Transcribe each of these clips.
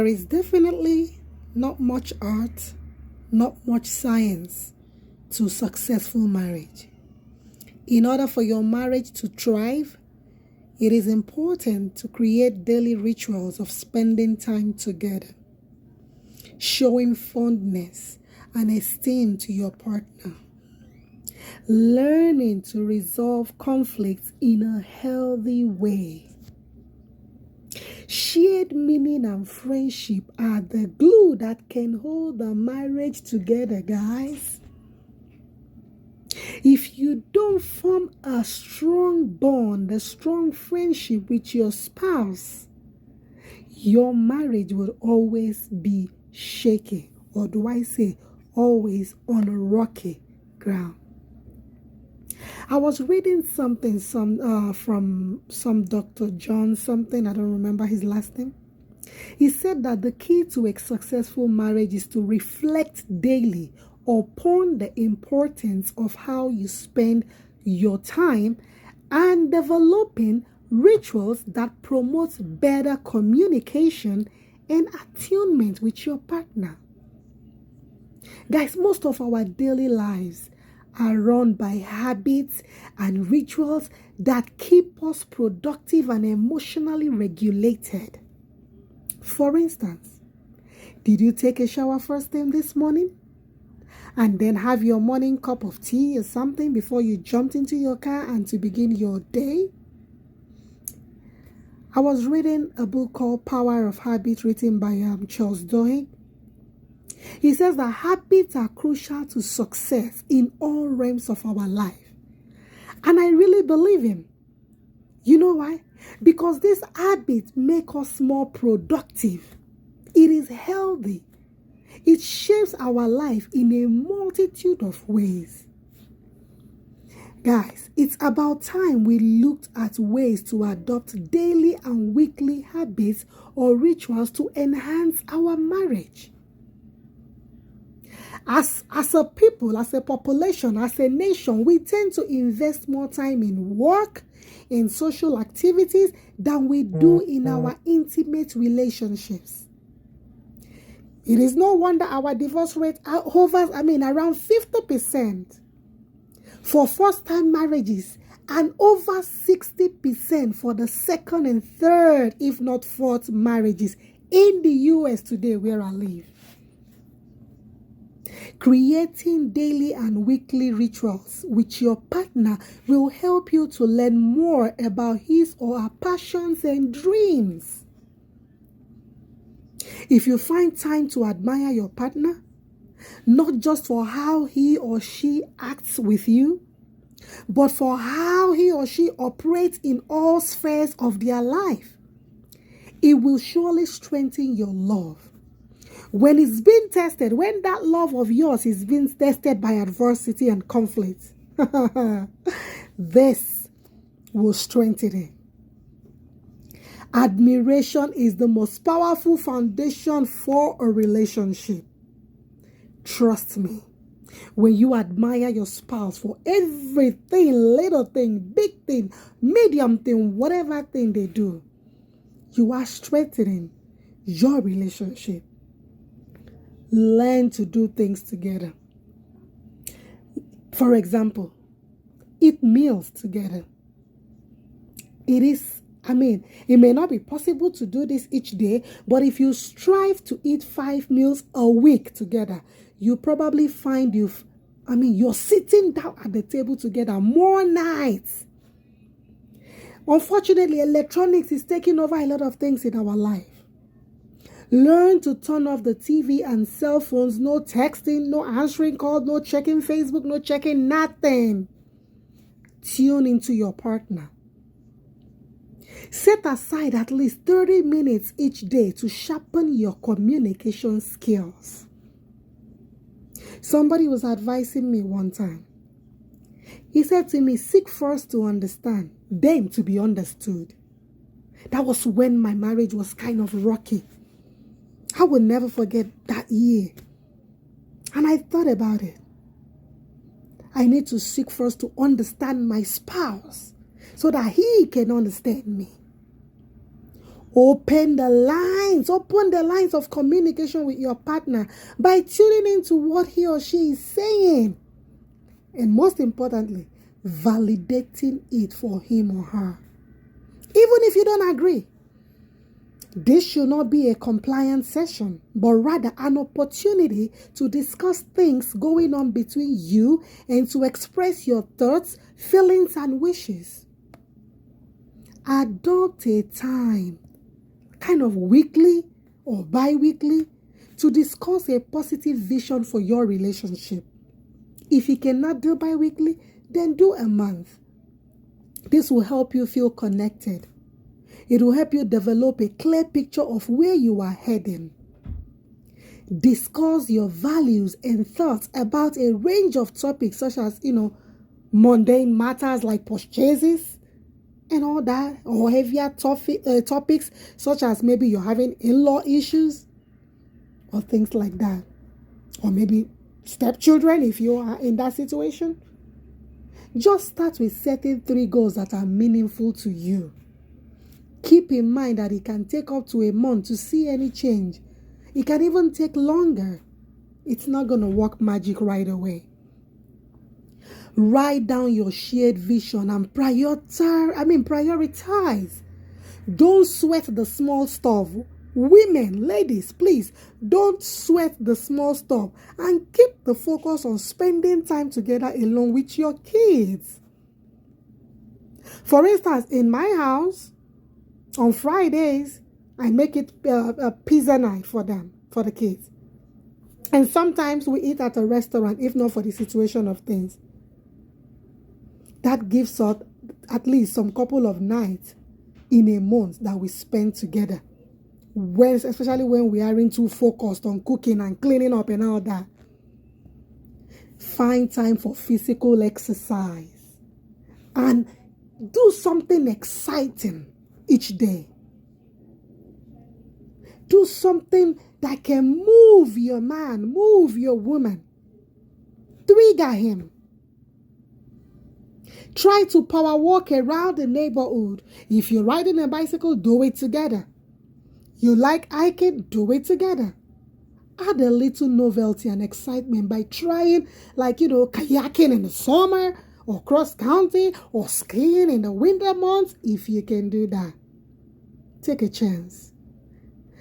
There is definitely not much art, not much science to successful marriage. In order for your marriage to thrive, it is important to create daily rituals of spending time together, showing fondness and esteem to your partner, learning to resolve conflicts in a healthy way. Shared meaning and friendship are the glue that can hold the marriage together, guys. If you don't form a strong bond, a strong friendship with your spouse, your marriage will always be shaky, or do I say always on a rocky ground. I was reading something from some Dr. John something, I don't remember his last name. He said that the key to a successful marriage is to reflect daily upon the importance of how you spend your time and developing rituals that promote better communication and attunement with your partner. Guys, most of our daily lives are run by habits and rituals that keep us productive and emotionally regulated. For instance, did you take a shower first thing this morning? And then have your morning cup of tea or something before you jumped into your car and to begin your day? I was reading a book called Power of Habit written by Charles Duhigg. He says that habits are crucial to success in all realms of our life. And I really believe him. You know why? Because these habits make us more productive. It is healthy. It shapes our life in a multitude of ways. Guys, it's about time we looked at ways to adopt daily and weekly habits or rituals to enhance our marriage. As a people, as a population, as a nation, we tend to invest more time in work, in social activities than we do in our intimate relationships. It is no wonder our divorce rate hovers, around 50% for first-time marriages and over 60% for the second and third, if not fourth marriages in the US today where I live. Creating daily and weekly rituals with your partner will help you to learn more about his or her passions and dreams. If you find time to admire your partner, not just for how he or she acts with you, but for how he or she operates in all spheres of their life, it will surely strengthen your love. When it's been tested, when that love of yours is being tested by adversity and conflict, this will strengthen it. Admiration is the most powerful foundation for a relationship. Trust me, when you admire your spouse for everything, little thing, big thing, medium thing, whatever thing they do, you are strengthening your relationship. Learn to do things together. For example, eat meals together. It may not be possible to do this each day, but if you strive to eat 5 meals a week together, you probably find you're sitting down at the table together more nights. Unfortunately, electronics is taking over a lot of things in our life. Learn to turn off the TV and cell phones. No texting, no answering calls, no checking Facebook, no checking nothing. Tune into your partner. Set aside at least 30 minutes each day to sharpen your communication skills. Somebody was advising me one time. He said to me, seek first to understand, then to be understood. That was when my marriage was kind of rocky. I will never forget that year. And I thought about it. I need to seek first to understand my spouse so that he can understand me. Open the lines of communication with your partner by tuning into what he or she is saying. And most importantly, validating it for him or her. Even if you don't agree, this should not be a compliance session, but rather an opportunity to discuss things going on between you and to express your thoughts, feelings, and wishes. Adopt a time, kind of weekly or bi-weekly, to discuss a positive vision for your relationship. If you cannot do bi-weekly, then do a month. This will help you feel connected. It will help you develop a clear picture of where you are heading. Discuss your values and thoughts about a range of topics such as, mundane matters like purchases and all that, or heavier topics such as maybe you're having in-law issues or things like that. Or maybe stepchildren if you are in that situation. Just start with setting 3 goals that are meaningful to you. Keep in mind that it can take up to a month to see any change. It can even take longer. It's not going to work magic right away. Write down your shared vision and prioritize. Don't sweat the small stuff. Women, ladies, please don't sweat the small stuff and keep the focus on spending time together alone with your kids. For instance, in my house, on Fridays, I make it a pizza night for the kids. And sometimes we eat at a restaurant, if not for the situation of things. That gives us at least some couple of nights in a month that we spend together. Especially when we aren't too focused on cooking and cleaning up and all that. Find time for physical exercise. And do something exciting each day. Do something that can move your man, move your woman. Trigger him. Try to power walk around the neighborhood. If you're riding a bicycle, do it together. You like hiking, do it together. Add a little novelty and excitement by trying kayaking in the summer or cross country or skiing in the winter months if you can do that. Take a chance.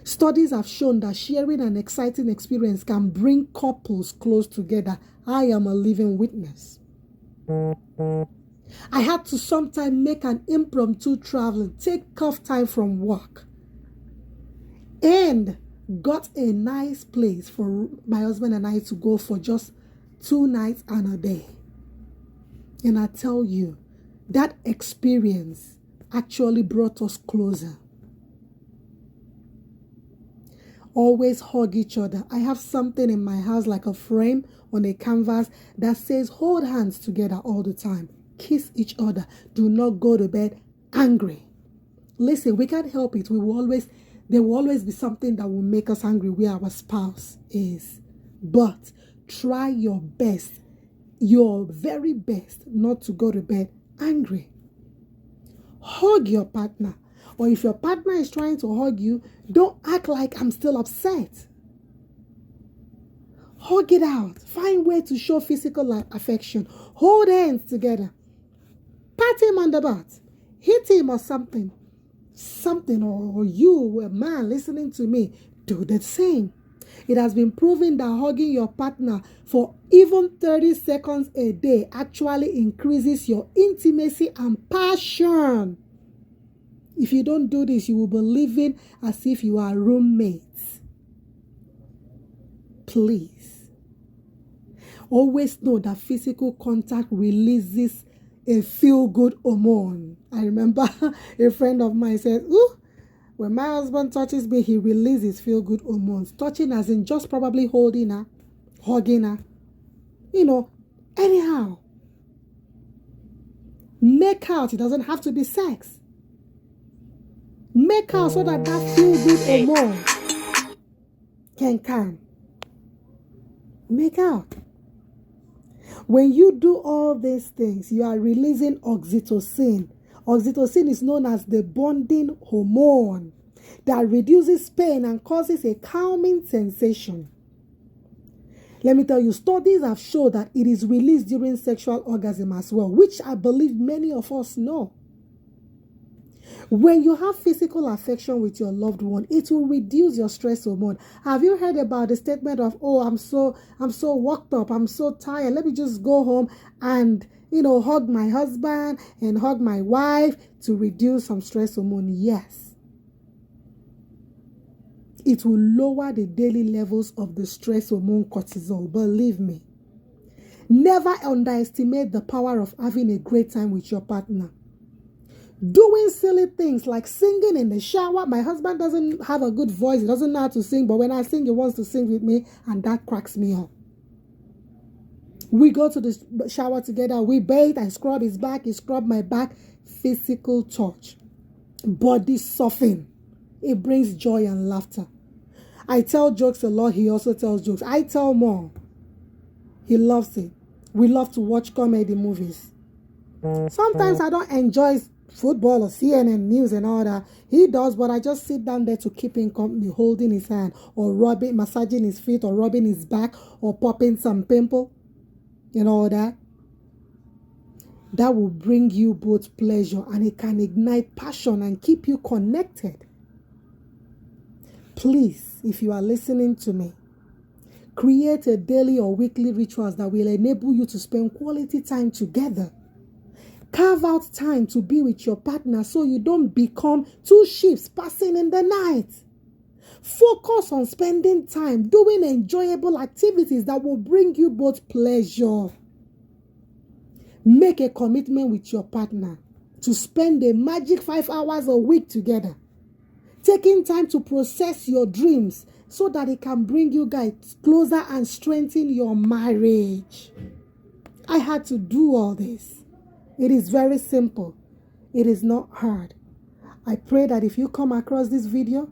Studies have shown that sharing an exciting experience can bring couples close together. I am a living witness. I had to sometimes make an impromptu travel, take off time from work, and got a nice place for my husband and I to go for just 2 nights and a day. And I tell you, that experience actually brought us closer. Always hug each other. I have something in my house like a frame on a canvas that says hold hands together all the time. Kiss each other. Do not go to bed angry. Listen, we can't help it. There will always be something that will make us angry where our spouse is. But try your best, your very best, not to go to bed angry. Hug your partner. Or if your partner is trying to hug you, don't act like I'm still upset. Hug it out. Find way to show physical affection. Hold hands together. Pat him on the butt. Hit him or something. Or you, a man listening to me, do the same. It has been proven that hugging your partner for even 30 seconds a day actually increases your intimacy and passion. If you don't do this, you will be living as if you are roommates. Please. Always know that physical contact releases a feel-good hormone. I remember a friend of mine said, when my husband touches me, he releases feel-good hormones. Touching as in just probably holding her, hugging her. Anyhow. Make out. It doesn't have to be sex. Make out so that feel-good hormone can come. Make out. When you do all these things, you are releasing oxytocin. Oxytocin is known as the bonding hormone. that reduces pain and causes a calming sensation. Let me tell you, studies have shown that it is released during sexual orgasm as well, which I believe many of us know. When you have physical affection with your loved one, it will reduce your stress hormone. Have you heard about the statement of, oh, I'm so worked up, I'm so tired, let me just go home and, hug my husband and hug my wife to reduce some stress hormone? Yes. It will lower the daily levels of the stress hormone cortisol, believe me. Never underestimate the power of having a great time with your partner. Doing silly things like singing in the shower. My husband doesn't have a good voice. He doesn't know how to sing. But when I sing, he wants to sing with me. And that cracks me up. We go to the shower together. We bathe. I scrub his back. He scrub my back. Physical touch. Body soften. It brings joy and laughter. I tell jokes a lot. He also tells jokes. I tell more. He loves it. We love to watch comedy movies. Sometimes I don't enjoy football or CNN news and all that. He does, but I just sit down there to keep him company, holding his hand or massaging his feet or rubbing his back or popping some pimple and all that. That will bring you both pleasure, and it can ignite passion and keep you connected. Please, if you are listening to me, create a daily or weekly rituals that will enable you to spend quality time together. Carve out time to be with your partner so you don't become two ships passing in the night. Focus on spending time doing enjoyable activities that will bring you both pleasure. Make a commitment with your partner to spend a magic 5 hours a week together. Taking time to process your dreams so that it can bring you guys closer and strengthen your marriage. I had to do all this. It is very simple. It is not hard. I pray that if you come across this video,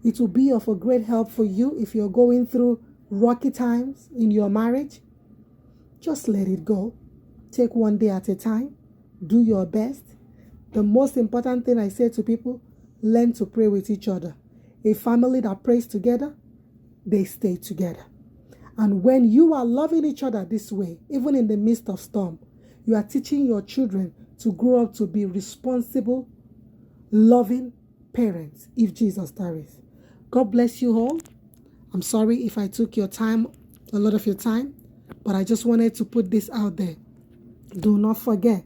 it will be of a great help for you if you're going through rocky times in your marriage. Just let it go. Take one day at a time. Do your best. The most important thing I say to people, learn to pray with each other. A family that prays together, they stay together. And when you are loving each other this way, even in the midst of storm, you are teaching your children to grow up to be responsible, loving parents if Jesus tarries. God bless you all. I'm sorry if I took your time, a lot of your time, but I just wanted to put this out there. Do not forget,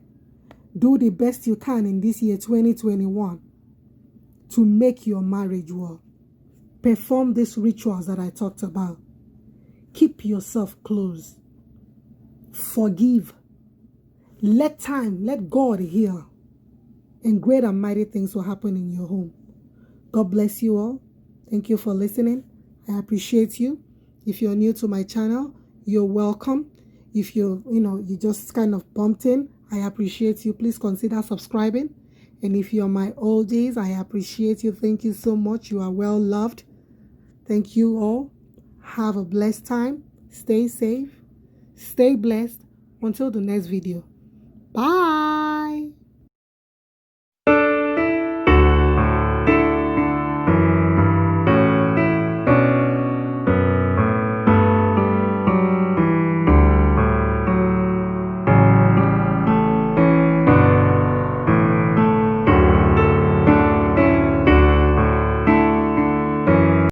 do the best you can in this year 2021 to make your marriage work. Perform these rituals that I talked about. Keep yourself close. Forgive. Let God heal. And great and mighty things will happen in your home. God bless you all. Thank you for listening. I appreciate you. If you're new to my channel, you're welcome. If you just kind of bumped in, I appreciate you. Please consider subscribing. And if you're my oldies, I appreciate you. Thank you so much. You are well loved. Thank you all. Have a blessed time. Stay safe. Stay blessed. Until the next video. Bye.